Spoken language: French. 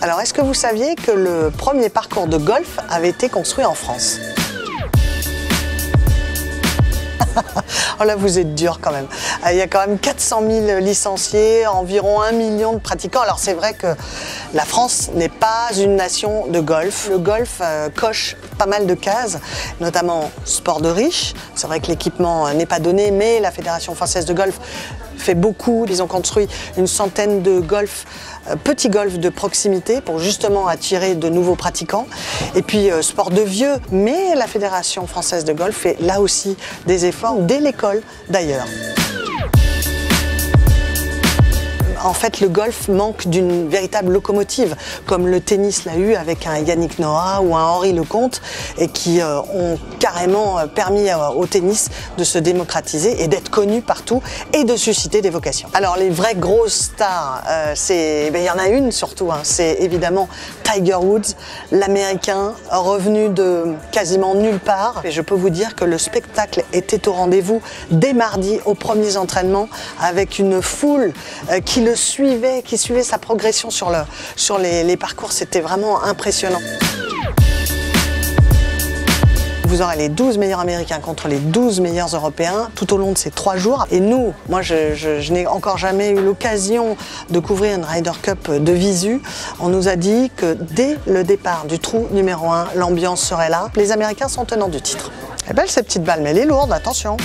Alors, est-ce que vous saviez que le premier parcours de golf avait été construit en France? Oh là, vous êtes dur quand même. Il y a quand même 400 000 licenciés, environ 1 million de pratiquants. Alors c'est vrai que la France n'est pas une nation de golf. Le golf coche pas mal de cases, notamment sport de riche. C'est vrai que l'équipement n'est pas donné, mais la Fédération française de golf fait beaucoup. Ils ont construit une centaine de petits golfs de proximité pour justement attirer de nouveaux pratiquants. Et puis sport de vieux, mais la Fédération française de golf fait là aussi des efforts dès l'école d'ailleurs. En fait, le golf manque d'une véritable locomotive, comme le tennis l'a eu avec un Yannick Noah ou un Henri Lecomte, et qui ont carrément permis au tennis de se démocratiser et d'être connu partout et de susciter des vocations. Alors, les vraies grosses stars, il y en a une surtout, hein, c'est évidemment Tiger Woods, l'Américain revenu de quasiment nulle part. Et je peux vous dire que le spectacle était au rendez-vous dès mardi aux premiers entraînements, avec une foule qui le suivait, qui suivait sa progression sur les parcours. C'était vraiment impressionnant. Vous aurez les 12 meilleurs Américains contre les 12 meilleurs Européens tout au long de ces 3 jours. Et nous, moi je n'ai encore jamais eu l'occasion de couvrir une Ryder Cup de visu. On nous a dit que dès le départ du trou numéro 1, l'ambiance serait là. Les Américains sont tenants du titre. Elle est belle cette petite balle, mais elle est lourde, attention.